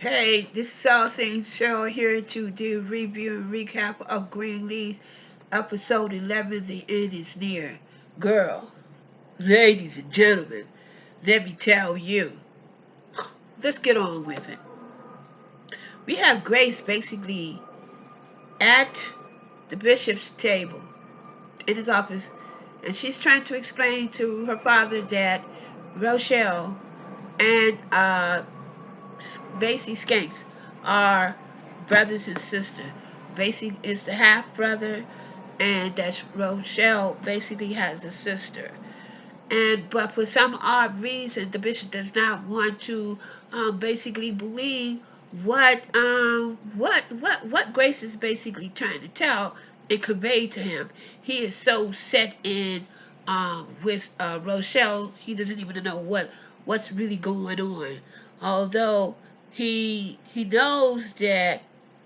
Hey, this is All Saints Cheryl here to do review and recap of Greenleaf episode 11. The end is near. Girl, ladies and gentlemen, let me tell you. Let's get on with it. We have Grace basically at the bishop's table in his office, and she's trying to explain to her father that Rochelle and Basie Skanks are brothers and sisters. Basie is the half brother, and that Rochelle basically has a sister. But for some odd reason, the bishop does not want to basically believe what Grace is basically trying to tell and convey to him. He is so set in with Rochelle, he doesn't even know what's really going on. Although he knows that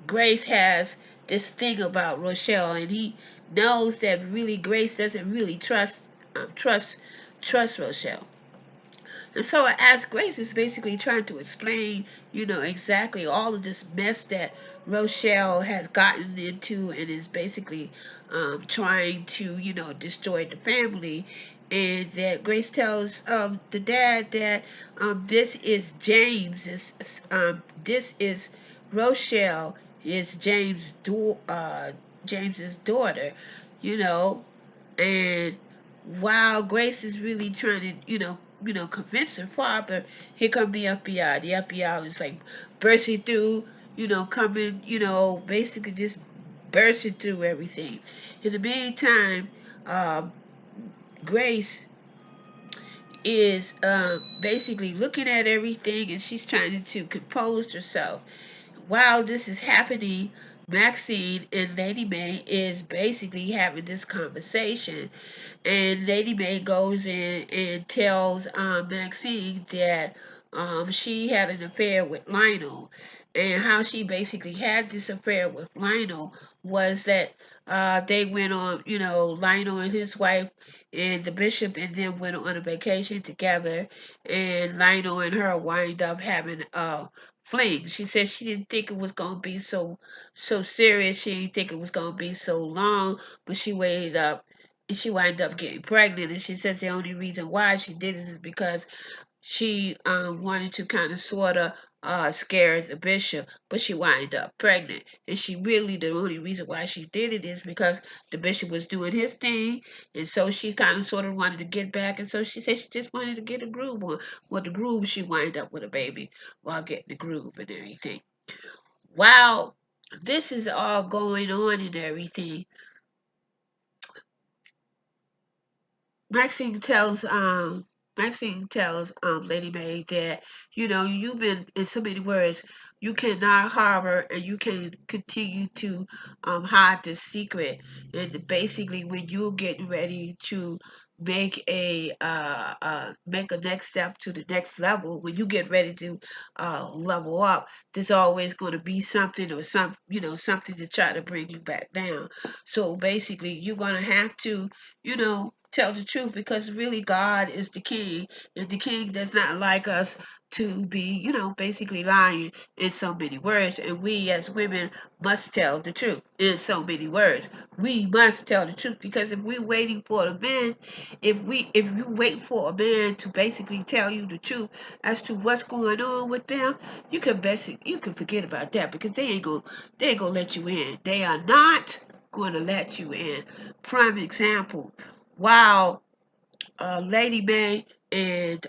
Grace has this thing about Rochelle, and he knows that really Grace doesn't really trust Rochelle. And so as Grace is basically trying to explain, exactly all of this mess that Rochelle has gotten into and is basically trying to, destroy the family. And that Grace tells the dad that this is this is Rochelle, is James's daughter, you know, and while Grace is really trying to, convince her father, here come the FBI. The FBI is like bursting through, coming, basically just bursting through everything. In the meantime, um, Grace is basically looking at everything, and she's trying to compose herself. While this is happening, Maxine and Lady May is basically having this conversation, and Lady May goes in and tells Maxine that she had an affair with Lionel, and how she basically had this affair with Lionel was that they went on, Lionel and his wife and the bishop and them went on a vacation together, and Lionel and her wind up having a fling. She said she didn't think it was gonna be so serious. She didn't think it was gonna be so long, but she waited up and she wound up getting pregnant. And she says the only reason why she did this is because she wanted to kind of sort of scare the bishop, but she wound up pregnant. And she really, the only reason why she did it is because the bishop was doing his thing, and so she kind of sort of wanted to get back. And so she said she just wanted to get a groove on. Well, the groove, she wound up with a baby while getting the groove and everything. Wow, this is all going on and everything. Maxine tells Lady May that, you've been, in so many words, you cannot harbor and you can continue to hide this secret. And basically, when you're getting ready to make a next step to the next level, when you get ready to level up, there's always going to be something or something to try to bring you back down. So basically, you're going to have to, tell the truth, because really God is the king, and the king does not like us to be, basically lying in so many words. And we as women must tell the truth in so many words. We must tell the truth, because if we're waiting for a man, if you wait for a man to basically tell you the truth as to what's going on with them, you can forget about that, because they ain't gonna let you in. They are not going to let you in. Prime example. While Lady May and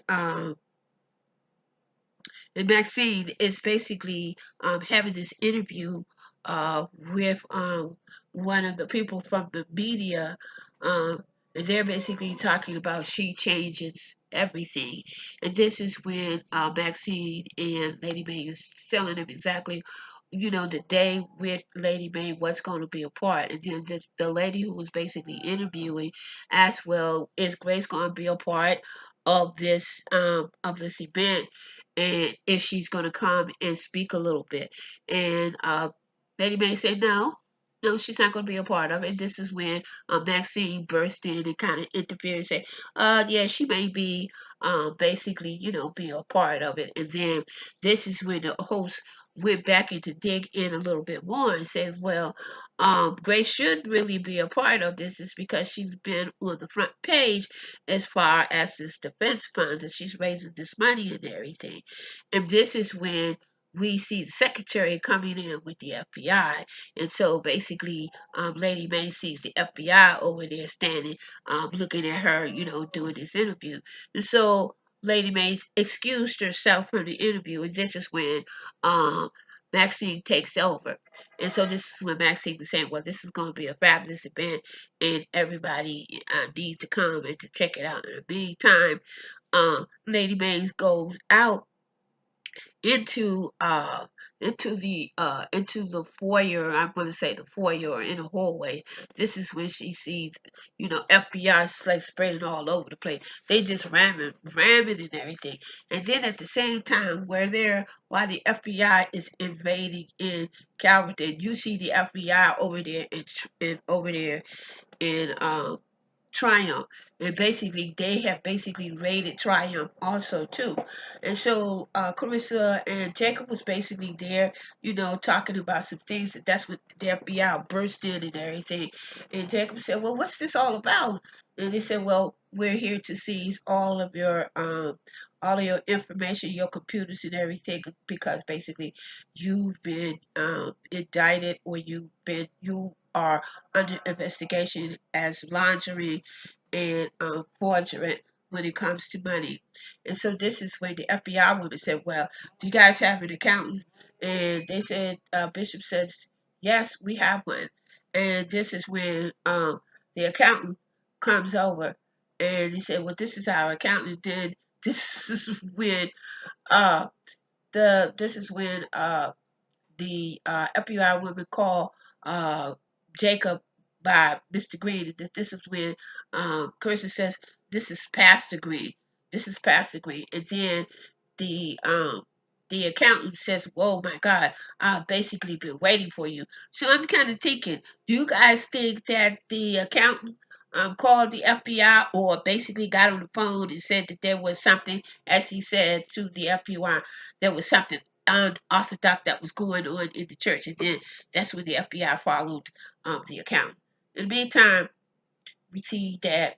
Maxine is basically having this interview with one of the people from the media, and they're basically talking about she changes everything. And this is when Maxine and Lady May is telling them exactly, the day with Lady May what's going to be a part. And then the lady who was basically interviewing asked, well, is Grace going to be a part of this event, and if she's going to come and speak a little bit. And Lady May said, no, no, she's not going to be a part of it. This is when Maxine burst in and kind of interfered and said, yeah, she may be basically, be a part of it. And then this is when the host went back in to dig in a little bit more and says, well, Grace should really be a part of this is because she's been on the front page as far as this defense funds and she's raising this money and everything. And this is when we see the secretary coming in with the FBI. And so basically, Lady May sees the FBI over there standing, looking at her, doing this interview. And so Lady May excused herself from the interview. And this is when um, Maxine takes over. And so this is when Maxine was saying, well, this is going to be a fabulous event and everybody needs to come and to check it out. In the meantime, Lady May goes out into the foyer. I'm going to say the foyer or in the hallway. This is when she sees, FBI like spreading all over the place. They just ramming and everything. And then at the same time, while the FBI is invading in Calverton, you see the FBI over there and over there in Triumph. And basically, they have basically raided Triumph also too. And so Carissa and Jacob was basically there, talking about some things. That's when the FBI burst in and everything. And Jacob said, "Well, what's this all about?" And they said, "Well, we're here to seize all of your information, your computers and everything, because basically you've been indicted or you are under investigation as laundering and fraudulent when it comes to money." And so this is when the FBI woman said, well, do you guys have an accountant? And they said, Bishop says, yes, we have one. And this is when the accountant comes over and he said, well, this is our accountant. Then this is when uh, the FBI women call uh, Jacob by Mr. Green. This is when Carissa says, "This is Pastor Green. This is Pastor Green." And then the um, the accountant says, "Whoa, my God, I've basically been waiting for you." So I'm kind of thinking, do you guys think that the accountant called the FBI or basically got on the phone and said that there was something, as he said to the FBI, there was something unorthodox that was going on in the church, and then that's when the FBI followed the account. In the meantime, we see that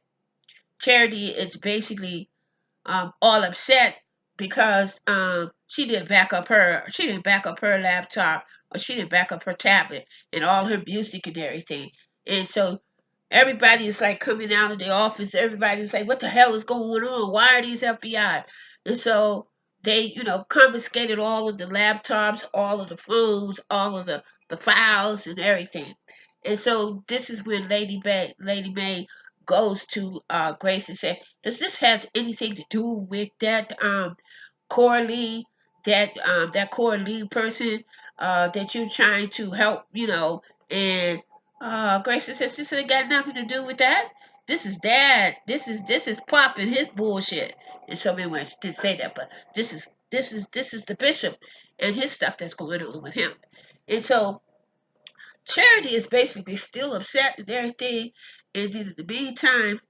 Charity is basically all upset because she didn't back up her laptop or she didn't back up her tablet and all her music and everything. And so everybody is like coming out of the office. Everybody's like, "What the hell is going on? Why are these FBI?" And so they, confiscated all of the laptops, all of the phones, all of the files and everything. And so this is when Lady May goes to Grace and says, "Does this have anything to do with that Corley, that Corley person that you're trying to help, And Grayson says this ain't got nothing to do with that. This is Dad. This is Pop and his bullshit. And so anyway, she didn't say that, but this is the bishop and his stuff that's going on with him. And so Charity is basically still upset and everything. And then in the meantime,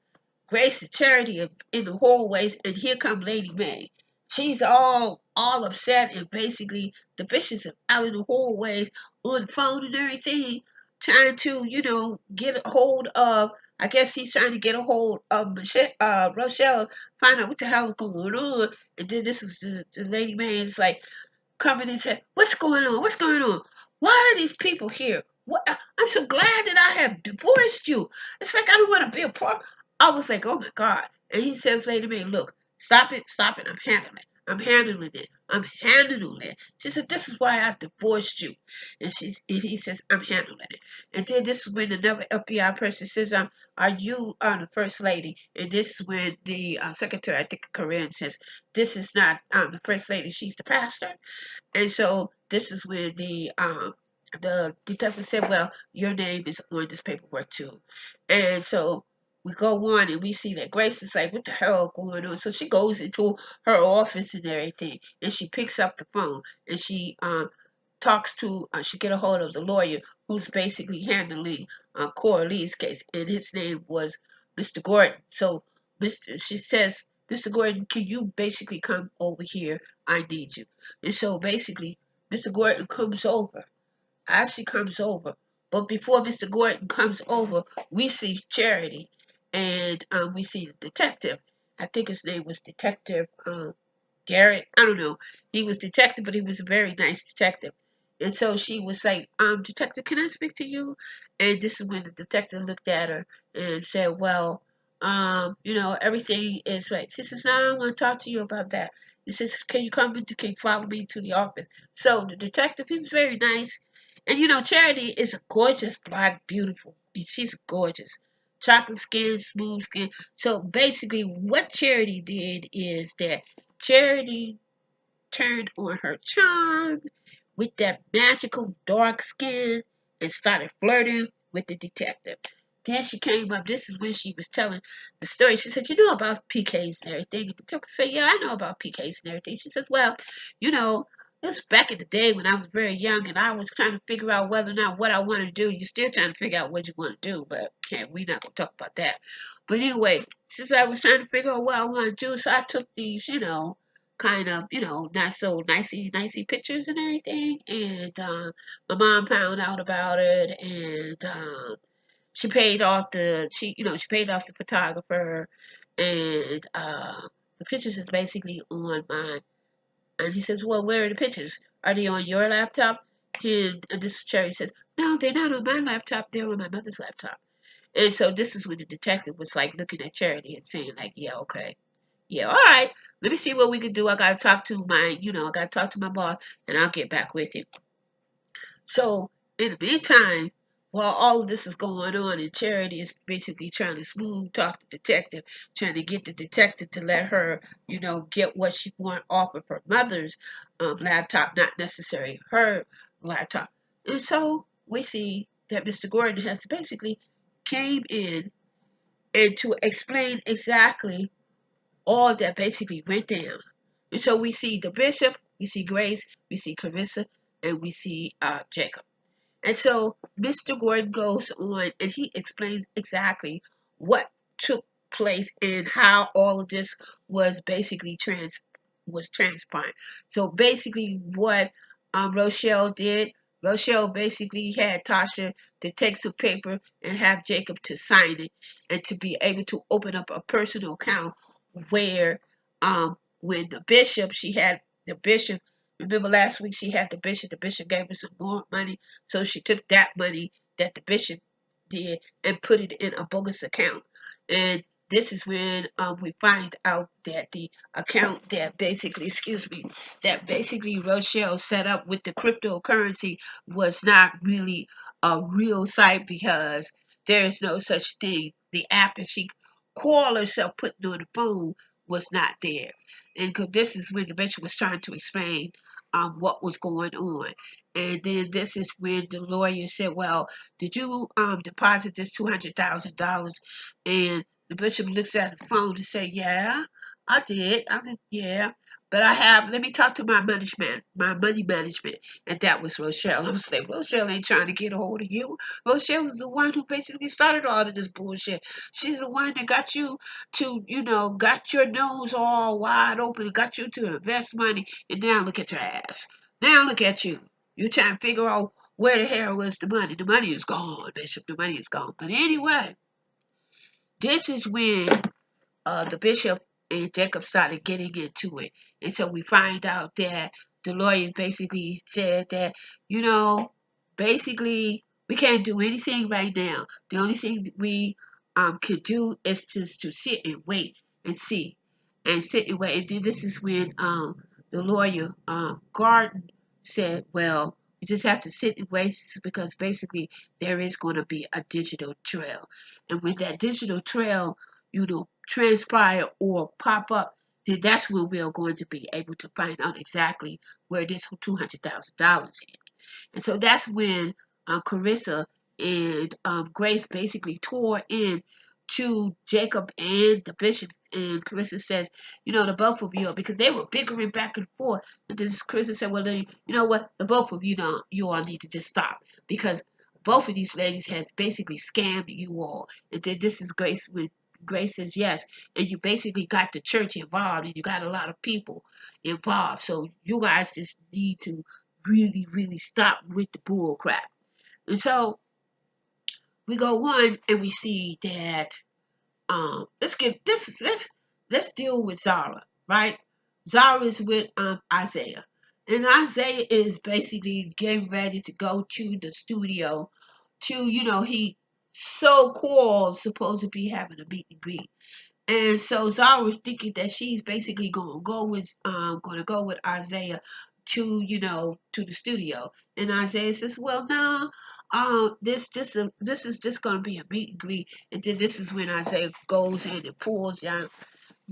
Grace and Charity are in the hallways, and here come Lady May. She's all upset, and basically the bishops are out in the hallways on the phone and everything, trying to, get a hold of. I guess she's trying to get a hold of Rochelle, find out what the hell is going on. And then this was the Lady May is like, coming and said, "What's going on? What's going on? Why are these people here? What? I'm so glad that I have divorced you. It's like I don't want to be a part." I was like, "Oh my God!" And he says, "Lady May, look, stop it. I'm handling it. I'm handling it. I'm handling it." She said, "This is why I divorced you." And he says, "I'm handling it." And then this is when another FBI person says, "Are you the first lady?" And this is when the secretary, I think, Corinne says, "This is not the first lady. She's the pastor." And so this is when the detective said, "Well, your name is on this paperwork too." And so we go on and we see that Grace is like, "What the hell going on?" So she goes into her office and everything, and she picks up the phone and she talks to, she get a hold of the lawyer who's basically handling Coralie's case, and his name was Mr. Gordon. So she says, Mr. Gordon, can you basically come over here? I need you. And so basically, Mr. Gordon comes over. As she comes over, but before Mr. Gordon comes over, we see Charity, and we see the detective. I think his name was Detective Garrett. I don't know. He was detective, but he was a very nice detective. And so she was like, Detective, can I speak to you? And this is when the detective looked at her and said, well, everything is right. She says, no, I don't want to talk to you about that. He says, can you come into, can you follow me to the office? So the detective, he was very nice. And Charity is a gorgeous, black, beautiful. She's gorgeous. Chocolate skin, smooth skin. So basically, what Charity did is that Charity turned on her charm with that magical dark skin and started flirting with the detective. Then she came up. This is when she was telling the story. She said, "You know about PKs and everything?" And the detective said, "Yeah, I know about PKs and everything." She said, "Well, you know, this was back in the day when I was very young and I was trying to figure out whether or not what I want to do. You're still trying to figure out what you want to do, but yeah, we're not going to talk about that. But anyway, since I was trying to figure out what I want to do, so I took these, kind of, not so nicey pictures and everything. And my mom found out about it, and she paid off the photographer, and the pictures is basically on mine. And he says, "Well, where are the pictures? Are they on your laptop?" And this Cherry says, "No, they're not on my laptop. They're on my mother's laptop." And so this is when the detective was like looking at Charity and saying like, "Yeah, okay. Yeah, all right. Let me see what we can do. I gotta talk to I gotta talk to my boss, and I'll get back with you." So in the meantime, while all of this is going on, and Charity is basically trying to smooth talk the detective, trying to get the detective to let her, get what she want off of her mother's laptop, not necessarily her laptop. And so we see that Mr. Gordon has basically came in and to explain exactly all that basically went down. And so we see the bishop, we see Grace, we see Carissa, and we see Jacob. And so Mr. Gordon goes on and he explains exactly what took place and how all of this was basically transpiring. So basically what Rochelle did, Rochelle basically had Tasha to take some paper and have Jacob to sign it and to be able to open up a personal account where when she had the bishop. Remember last week she had the bishop gave her some more money, so she took that money that the bishop did and put it in a bogus account. And this is when we find out that the account that basically, that basically Rochelle set up with the cryptocurrency was not really a real site because there is no such thing. The app that she called herself putting on the phone was not there. And this is when the bishop was trying to explain what was going on. And then this is when the lawyer said, well, did you deposit this $200,000? And the bishop looks at the phone and say, yeah, I did. I said, yeah. But let me talk to my money management. And that was Rochelle. I was like, Rochelle ain't trying to get a hold of you. Rochelle is the one who basically started all of this bullshit. She's the one that got you to, got your nose all wide open and got you to invest money. And now look at your ass. Now look at you. You're trying to figure out where the hell was the money. The money is gone, Bishop. The money is gone. But anyway, this is when the bishop and Jacob started getting into it. And so we find out that the lawyers basically said that, you know, basically we can't do anything right now. The only thing that we could do is to sit and wait and see. And sit and wait. And then this is when the lawyer, Garden, said, well, you just have to sit and wait because basically there is going to be a digital trail. And when that digital trail transpire or pop up, then that's when we are going to be able to find out exactly where this $200,000 is. And so that's when Carissa and Grace basically tore in to Jacob and the bishop, and Carissa says, the both of you, because they were bickering back and forth. And then Carissa said, well, then, you know what, the both of you don't, you all need to just stop, because both of these ladies has basically scammed you all. And then this is Grace, when Grace says yes, and you basically got the church involved, and you got a lot of people involved. So you guys just need to really, really stop with the bull crap. And so we go on, and we see that let's get this let's deal with Zara, right? Zara is with Isaiah. And Isaiah is basically getting ready to go to the studio to, he so called supposed to be having a meet and greet. And so Zara was thinking that she's basically gonna go with Isaiah to, to the studio. And Isaiah says, well, no, this is just gonna be a meet and greet. And then this is when Isaiah goes in and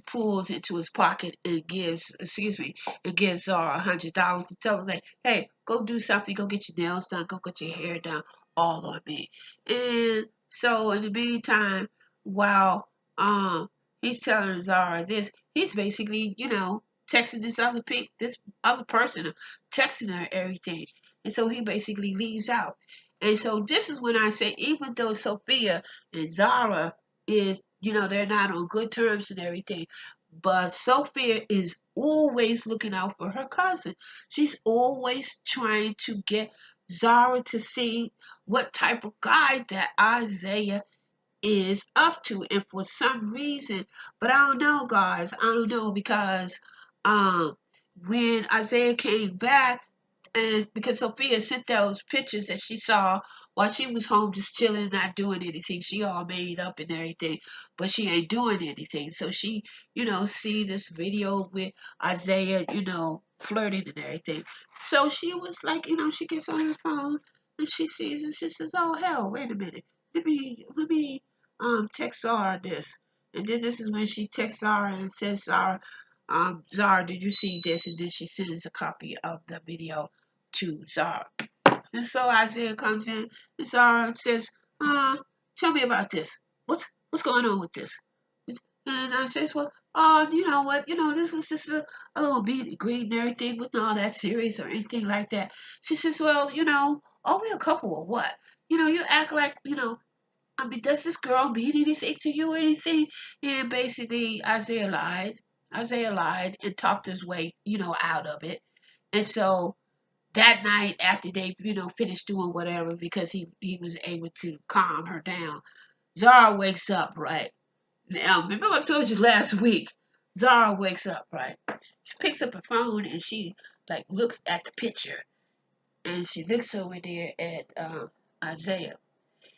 pulls into his pocket and gives Zara $100 to tell her, like, hey, go do something, go get your nails done, go get your hair done, all on me. And so in the meantime, while he's telling Zara this, he's basically, texting this other person, texting her everything. And so he basically leaves out. And so this is when I say, even though Sophia and Zara is, they're not on good terms and everything, but Sophia is always looking out for her cousin. She's always trying to get Zara to see what type of guy that Isaiah is up to. And for some reason, but I don't know, guys, I don't know, because um when Isaiah came back, and because Sophia sent those pictures that she saw while she was home just chilling, not doing anything. She all made up and everything, but she ain't doing anything. So she, see this video with Isaiah, flirting and everything. So she was like, she gets on her phone and she sees and she says, oh hell, wait a minute. Let me text Zara this. And then this is when she texts Zara and says, Zara, did you see this? And then she sends a copy of the video to Zara. And so Isaiah comes in and Zara says, tell me about this. What's going on with this? And I says, well, you know what? This was just a little meet and greet and everything, with all that serious or anything like that. She says, well, are we a couple or what? You act like, I mean, does this girl mean anything to you or anything? And basically, Isaiah lied. Isaiah lied and talked his way, out of it. And so that night, after they, finished doing whatever, because he was able to calm her down, Zara wakes up, right? Now, remember I told you last week, Zara wakes up, right? She picks up her phone and she, like, looks at the picture. And she looks over there at Isaiah.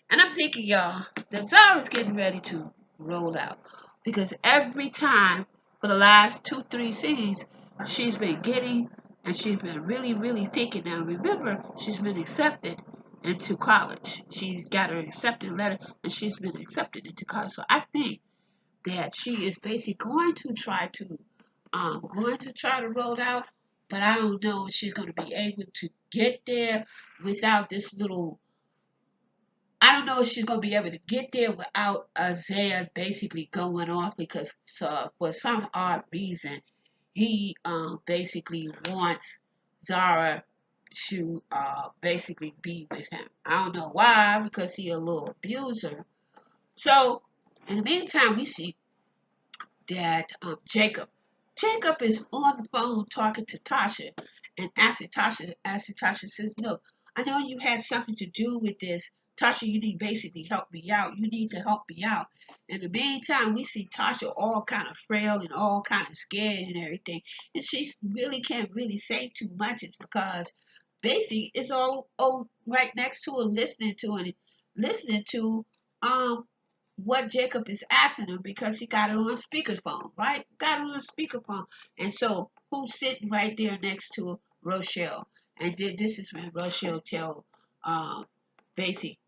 And I'm thinking, y'all, that Zara's getting ready to roll out. Because every time for the last 2, 3 scenes, she's been getting, and she's been really, really thinking. Now, remember, she's been accepted into college. She's got her acceptance letter, and she's been accepted into college. So I think that she is basically going to try to roll out, but I don't know if she's going to be able to get there without this little. I don't know if she's going to be able to get there without Isaiah basically going off, because for some odd reason, he basically wants Zara to basically be with him. I don't know why, because he a little abuser. So in the meantime, we see that Jacob is on the phone talking to Tasha, and asking Tasha says, look, I know you had something to do with this. Tasha, you need to basically help me out. You need to help me out. In the meantime, we see Tasha all kind of frail and all kind of scared and everything. And she really can't really say too much. It's because basically it's all right next to her, listening to um what Jacob is asking him, because he got it on speakerphone, right? Got it on speakerphone. And so who's sitting right there next to Rochelle? And then this is when Rochelle tell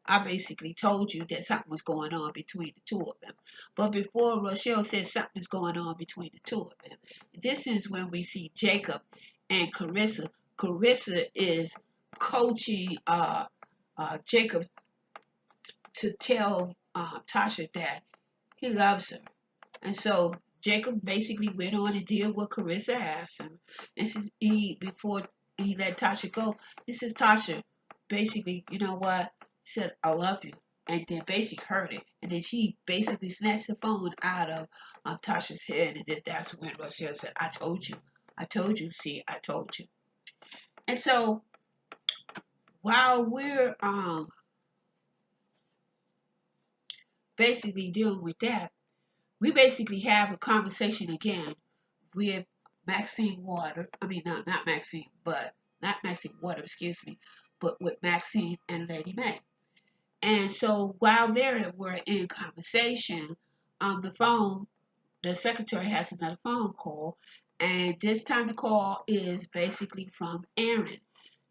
I basically told you that something was going on between the two of them. But before Rochelle said something's going on between the two of them, this is when we see Jacob and Carissa. Carissa is coaching Jacob to tell Tasha that He loves her. And so Jacob basically went on and did what Carissa asked him. And since before he let Tasha go, he says, Tasha, basically, you know what? He said, I love you. And then basically heard it. And then she basically snatched the phone out of Tasha's head. And then that's when Rochelle said, I told you. I told you. See, I told you. And so while we're basically dealing with that, we basically have a conversation again with Maxine Water. I mean, no, not Maxine, but not Maxine Water, excuse me, but with Maxine and Lady May. And so while we're in conversation, the phone, the secretary has another phone call, and this time the call is basically from Aaron.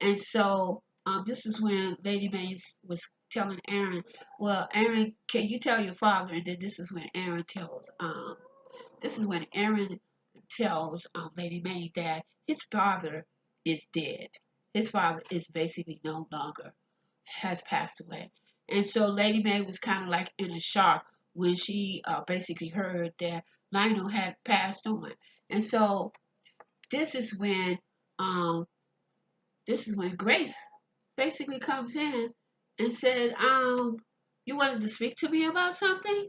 And so this is when Lady May was telling Aaron, well, Aaron, can you tell your father? And then this is when Aaron tells Lady May that his father is dead. His father is basically no longer, has passed away. And so Lady May was kind of like in a shock when she basically heard that Lionel had passed on. And so this is when um, this is when Grace basically comes in and said, you wanted to speak to me about something?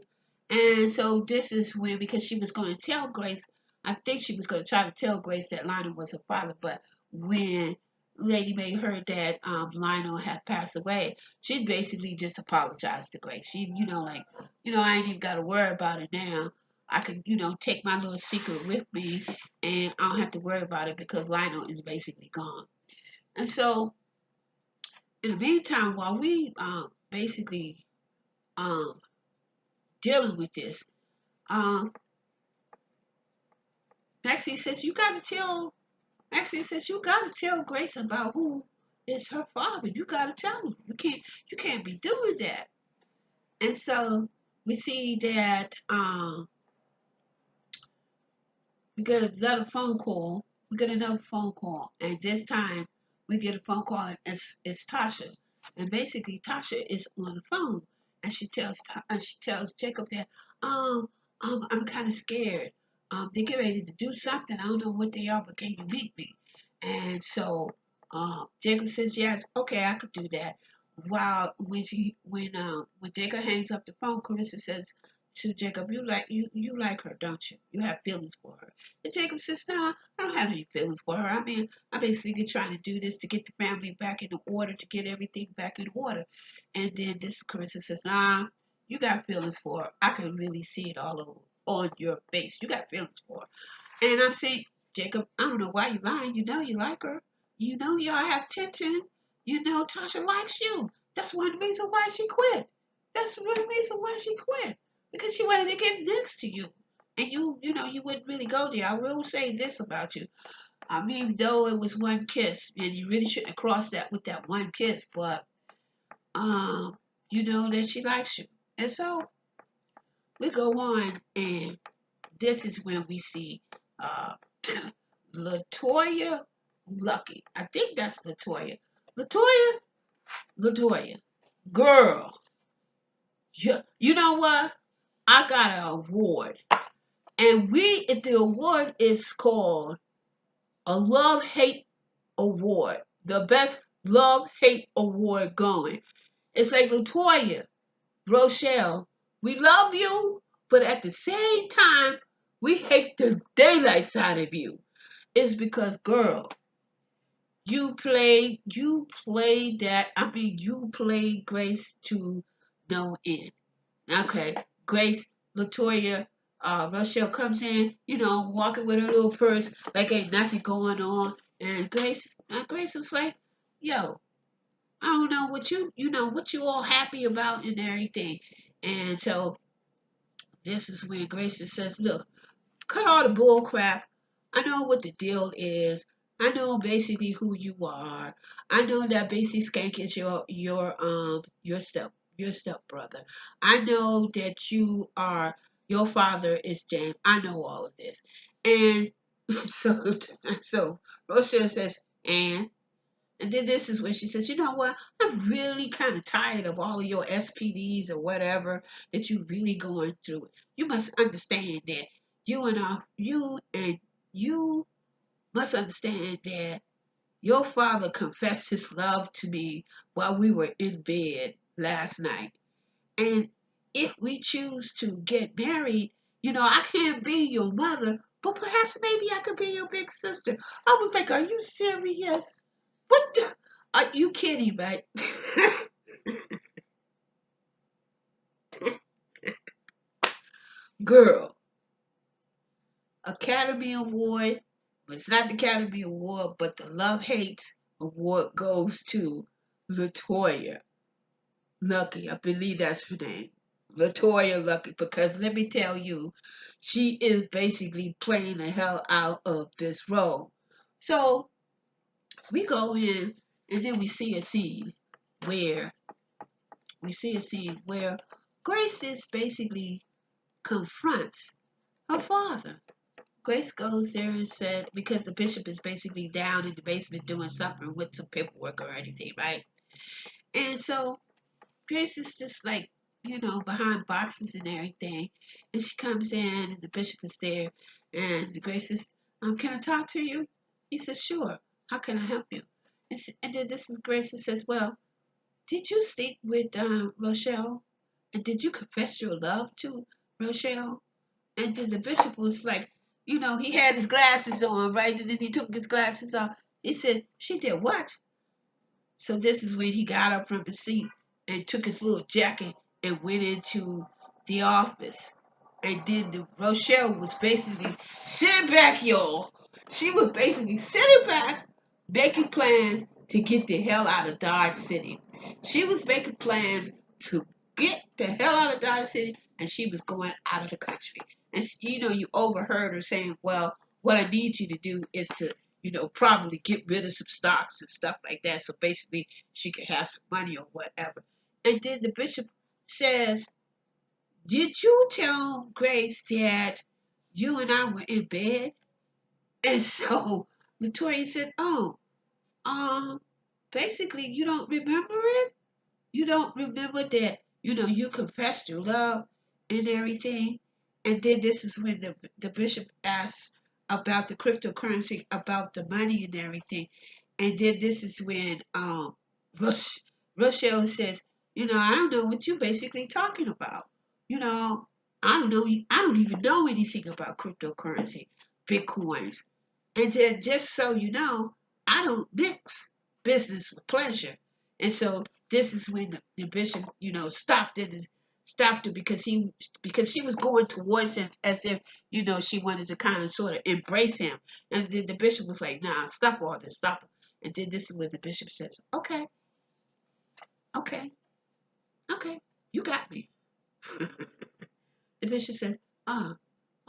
And so this is when, because she was going to tell Grace, I think she was going to try to tell Grace that Lionel was her father, but when Lady May heard that Lionel had passed away, she basically just apologized to Grace. She, like, I ain't even got to worry about it now. I could, take my little secret with me and I don't have to worry about it because Lionel is basically gone. And so in the meantime, while we basically um, dealing with this, um, Maxine says you got to tell. Maxine says you got to tell Grace about who is her father. You got to tell him. You can't be doing that. And so we see that we get another phone call. We get another phone call, and this time we get a phone call, and it's Tasha, and basically Tasha is on the phone, and she tells Jacob that I'm kind of scared. They get ready to do something. I don't know what they are, but can you meet me? And so Jacob says yes, okay, I could do that. While when Jacob hangs up the phone, Carissa says to Jacob, you like her, don't you? You have feelings for her. And Jacob says, no, I don't have any feelings for her. I mean, I'm basically trying to do this to get the family back in order, to get everything back in order. And then this Carissa says, nah, you got feelings for her. I can really see it all over on your face. You got feelings for her. And I'm saying, Jacob, I don't know why you lying. You know you like her. You know y'all have tension. You know Tasha likes you. That's one reason why she quit. That's one reason why she quit. Because she wanted to get next to you. And you wouldn't really go there. I will say this about you. I mean, though it was one kiss, and you really shouldn't have crossed that with that one kiss, but you know that she likes you. And so we go on, and this is when we see uh, Latoya Lucky. I think that's Latoya. Latoya, Latoya, girl. You know what? I got an award, and the award is called a Love Hate Award, the best Love Hate Award going. It's like Latoya, Rochelle, we love you, but at the same time, we hate the daylights out of you. It's because, girl, you played that. I mean, you played Grace to no end. Okay, Grace, Latoya, Rochelle comes in, walking with her little purse like ain't nothing going on, and Grace was like, "Yo, I don't know what you all happy about and everything," and so this is when Grace says, "Look, cut all the bull crap. I know what the deal is. I know basically who you are. I know that basically Skank is your step brother. I know that your father is James. I know all of this." And so so Rochelle says, and And then this is when she says, you know what? I'm really kind of tired of all of your SPDs or whatever that you really going through. You must understand that you must understand that your father confessed his love to me while we were in bed last night. And if we choose to get married, I can't be your mother, but perhaps maybe I could be your big sister. I was like, are you serious? What the? Are you kidding, right? Girl, Academy Award, but it's not the Academy Award, but the Love Hate Award goes to Latoya Lucky. I believe that's her name. Latoya Lucky, because let me tell you, she is basically playing the hell out of this role. So we go in and then where we see a scene where Grace is basically confronts her father. Grace goes there and said, because the bishop is basically down in the basement doing something with some paperwork or anything, right? And so Grace is just like, behind boxes and everything. And she comes in and the bishop is there. And Grace says, can I talk to you? He says, sure. How can I help you? And then this is Grace that says, well, did you sleep with Rochelle? And did you confess your love to Rochelle? And then the bishop was like, he had his glasses on, right? And then he took his glasses off. He said, she did what? So this is when he got up from his seat and took his little jacket and went into the office. And then Rochelle was basically sitting back, y'all. She was basically sitting back, making plans to get the hell out of Dodge City. She was making plans to get the hell out of Dodge City, and she was going out of the country. And you overheard her saying, "Well, what I need you to do is to, probably get rid of some stocks and stuff like that, so basically she could have some money or whatever." And then the bishop says, did you tell Grace that you and I were in bed? And so Latoya said, oh, um, basically you don't remember it? You don't remember that, you confessed your love and everything? And then this is when the bishop asks about the cryptocurrency, about the money and everything. And then this is when Rush, Rochelle says, I don't know what you're basically talking about. You know, I don't know. I don't even know anything about cryptocurrency, bitcoins. And then just so you know, I don't mix business with pleasure. And so this is when the bishop, stopped her because she was going towards him as if, she wanted to kind of sort of embrace him. And then the bishop was like, nah, stop all this, stop. And then this is where the bishop says, okay, okay, okay, you got me. The bishop says, oh,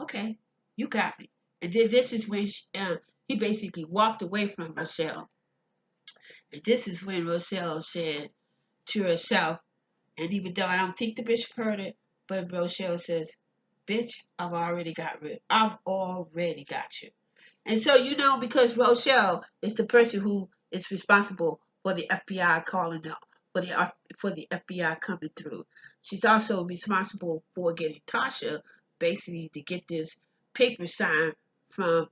okay, you got me. And then this is when he basically walked away from Rochelle. And this is when Rochelle said to herself, and even though I don't think the bishop heard it, but Rochelle says, bitch, I've already got you. And so, because Rochelle is the person who is responsible for the FBI calling up, for the FBI coming through. She's also responsible for getting Tasha basically to get this paper signed from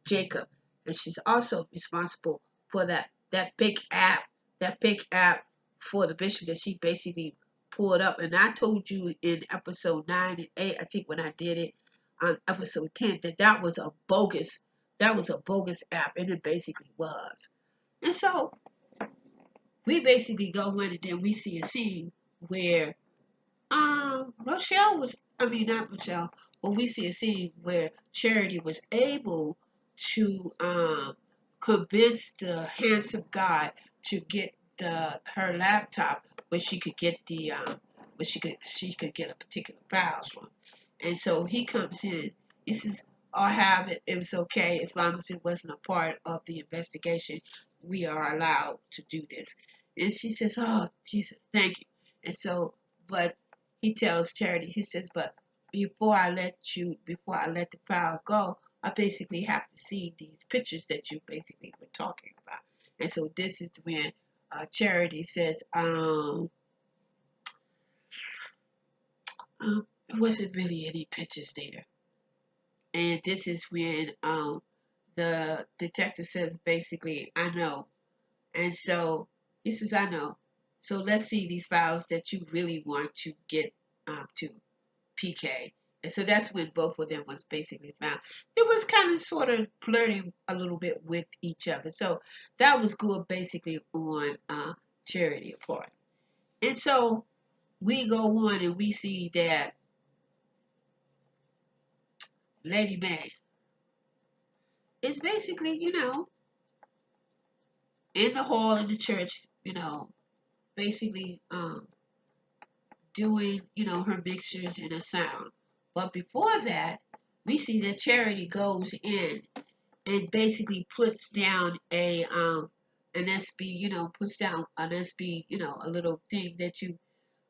Jacob, and she's also responsible for that big app for the bishop that she basically pulled up. And I told you in episode 9 and 8, I think when I did it on episode 10, that was a bogus app, and it basically was. And so we basically go in and then we see a scene where Rochelle was, I mean, not Rochelle, but we see a scene where Charity was able to convince the handsome guy to get her laptop where she could get where she could get a particular files from. And so he comes in. He says, I'll have it. It was okay as long as it wasn't a part of the investigation. We are allowed to do this. And she says, oh, Jesus, thank you. And so, but he tells Charity, he says, but before I let the file go, I basically have to see these pictures that you basically were talking about. And so this is when Charity says, there wasn't really any pictures there. And this is when the detective says, basically, I know. And so he says, I know. So let's see these files that you really want to get to PK. And so that's when both of them was basically found. It was kind of sort of flirting a little bit with each other. So that was good basically on Charity part. And so we go on and we see that Lady May is basically, in the hall in the church, basically doing, her mixtures and her sound. But before that, we see that Charity goes in and basically puts down an SB, puts down an SB, a little thing that you,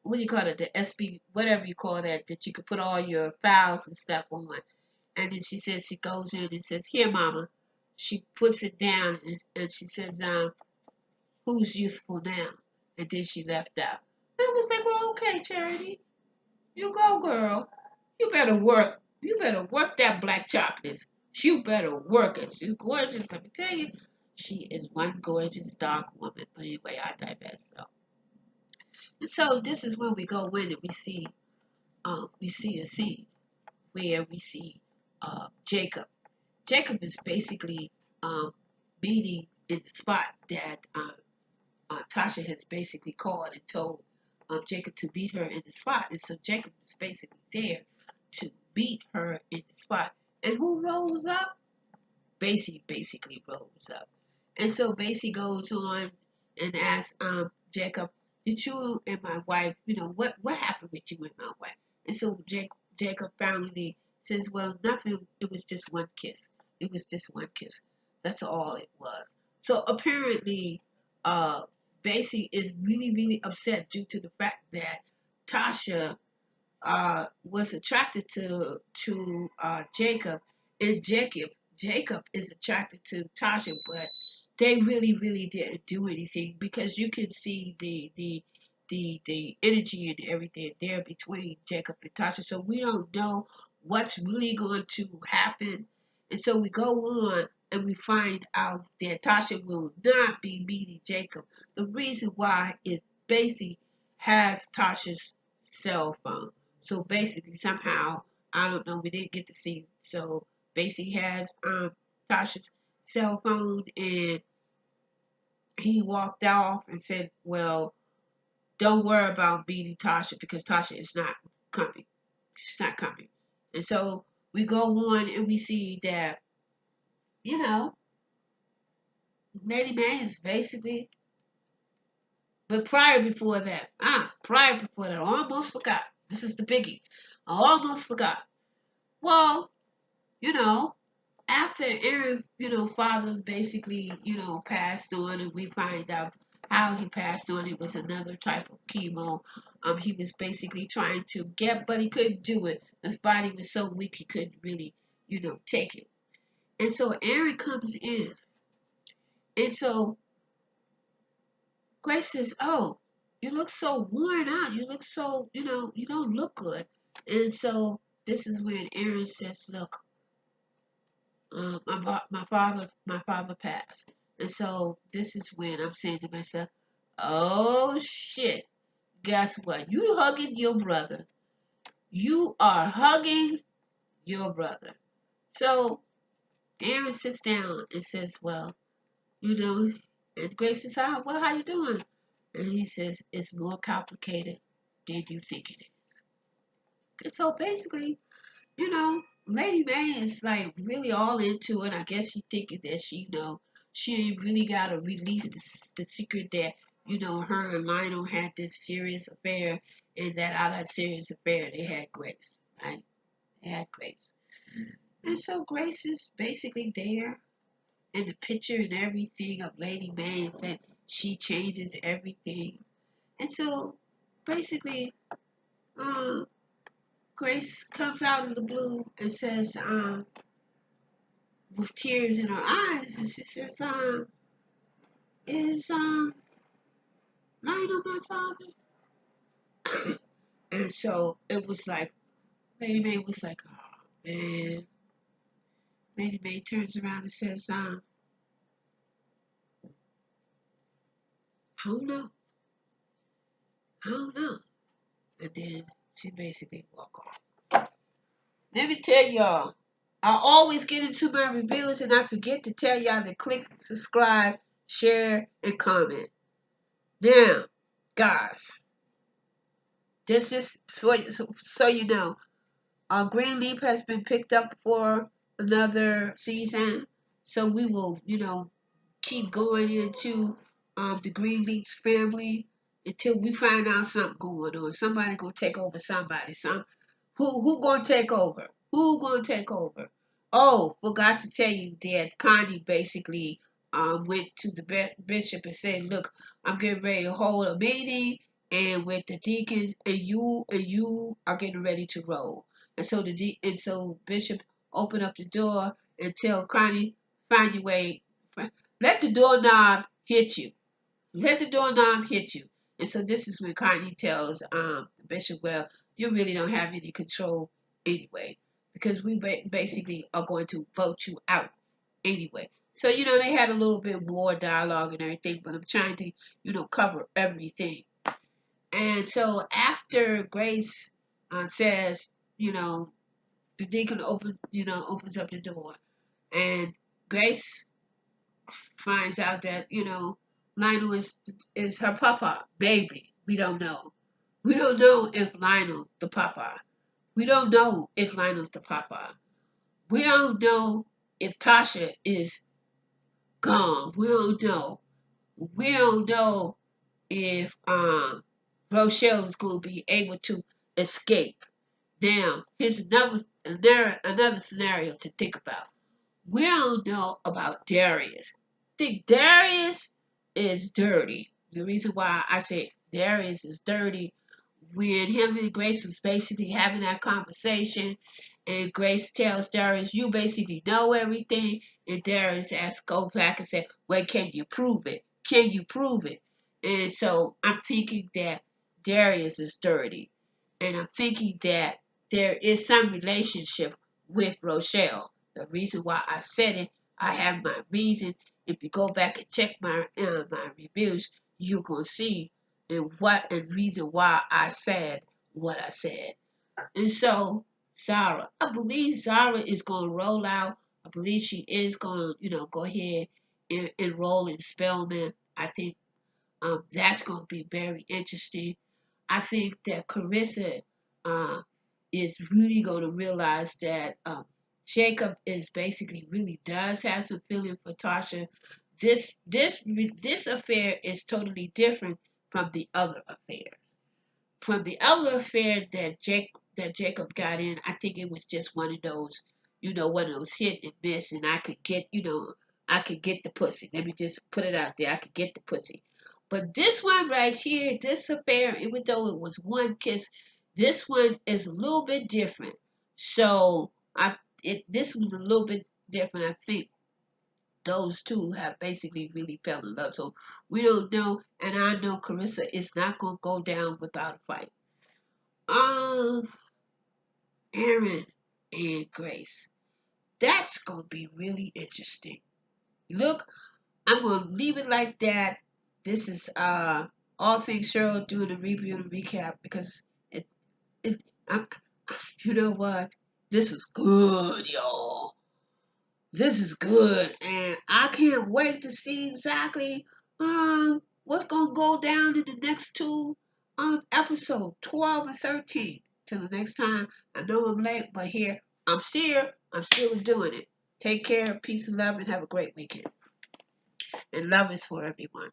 what do you call it, the SB, whatever you call that you could put all your files and stuff on. And then she says, she goes in and says, here, mama. She puts it down and she says, who's useful now? And then she left out. And I was like, well, okay, Charity, you go, girl. You better work. You better work that black chocolate. You better work it. She's gorgeous. Let me tell you, she is one gorgeous dark woman. But anyway, I digress. So this is when we go in and we see a scene where we see Jacob. Jacob is basically meeting in the spot that Tasha has basically called and told Jacob to meet her in the spot. And so Jacob is basically there to meet her in the spot. And who rolls up? Basie basically rolls up. And so Basie goes on and asks Jacob, did you and my wife, what happened with you and my wife? And so Jacob finally says, well, nothing. It was just one kiss. It was just one kiss. That's all it was. So apparently, Basie is really, really upset due to the fact that Tasha was attracted to Jacob, and Jacob is attracted to Tasha, but they really, really didn't do anything because you can see the energy and everything there between Jacob and Tasha. So we don't know what's really going to happen. And so we go on and we find out that Tasha will not be meeting Jacob. The reason why is Basie has Tasha's cell phone. So basically, somehow, I don't know, we didn't get to see. So basically, has Tasha's cell phone, and he walked off and said, "Well, don't worry about beating Tasha because Tasha is not coming. She's not coming." And so we go on and we see that, you know, Lady May is basically. But prior before that, I almost forgot. This is the biggie. I almost forgot. Well, you know, after Aaron, father basically, passed on, and we find out how he passed on. It was another type of chemo. He was basically trying to get, but he couldn't do it. His body was so weak he couldn't really, take it. And so Aaron comes in, and so Grace says, "Oh, you look so worn out. You look so, you don't look good." And so this is when Aaron says, "Look, my father passed." And so this is when I'm saying to myself, oh shit, guess what? You hugging your brother. You are hugging your brother. So Aaron sits down and says, well, and Grace says, how you doing? And he says, it's more complicated than you think it is. And so basically, you know, Lady May is like really all into it. I guess she thinking that she ain't really gotta release the secret that her and Lionel had this serious affair, and that out of that serious affair they had Grace, right? They had Grace, and so Grace is basically there in the picture and everything of Lady May, and said she changes everything, and so basically, um, Grace comes out of the blue and says, with tears in her eyes, and she says, Is Lionel my father? And so it was like Lady Mae was like, oh man. Lady Mae turns around and says, I don't know. I don't know. And then she basically walk off. Let me tell y'all, I always get into my reviews and I forget to tell y'all to click subscribe, share, and comment. Now, guys, this is so you know, Greenleaf has been picked up for another season, so we will, keep going into the Greenleaf's family until we find out something going on. Somebody gonna take over somebody. Who gonna take over? Who gonna take over? Oh, forgot to tell you that Connie basically went to the bishop and said, "Look, I'm getting ready to hold a meeting, and with the deacons, and you are getting ready to roll." And so so Bishop opened up the door and tell Connie, "Find your way, let the doorknob hit you." Let the doorknob hit you. And so this is when Connie tells the bishop, well, you really don't have any control anyway, because we basically are going to vote you out anyway. So, they had a little bit more dialogue and everything, but I'm trying to, cover everything. And so after Grace says, the deacon opens up the door, and Grace finds out that Lionel is her papa baby. We don't know. We don't know if Lionel's the papa. We don't know if Lionel's the papa. We don't know if Tasha is gone. We don't know. We don't know if Rochelle is going to be able to escape. Now, here's another scenario to think about. We don't know about Darius. I think Darius is dirty. The reason why I say Darius is dirty, when him and Grace was basically having that conversation, and Grace tells Darius, "You basically know everything," and Darius asks, go back and say, "Well, can you prove it? Can you prove it?" And so I'm thinking that Darius is dirty, and I'm thinking that there is some relationship with Rochelle. The reason why I said it, I have my reasons. If you go back and check my reviews, you gonna see and reason why I said what I said. And so Zara, I believe Zara is gonna roll out. I believe she is gonna, go ahead and enroll in Spelman. I think that's gonna be very interesting. I think that Carissa uh, is really going to realize that Jacob is basically really does have some feeling for Tasha. This affair is totally different from the other affair. From the other affair that Jacob got in, I think it was just one of those, one of those hit and miss, and I could get the pussy. Let me just put it out there. I could get the pussy. But this one right here, this affair, even though it was one kiss, this one is a little bit different. So this was a little bit different. I think those two have basically really fell in love. So we don't know, and I know Carissa is not gonna go down without a fight. Um, Aaron and Grace. That's gonna be really interesting. Look, I'm gonna leave it like that. This is all things Cheryl doing a review and recap because it it I'm, you know what? This is good, y'all. This is good, and I can't wait to see exactly what's gonna go down in the next two episode 12 and 13. Till the next time, I know I'm late, but here I'm still doing it. Take care, peace and love, and have a great weekend. And love is for everyone.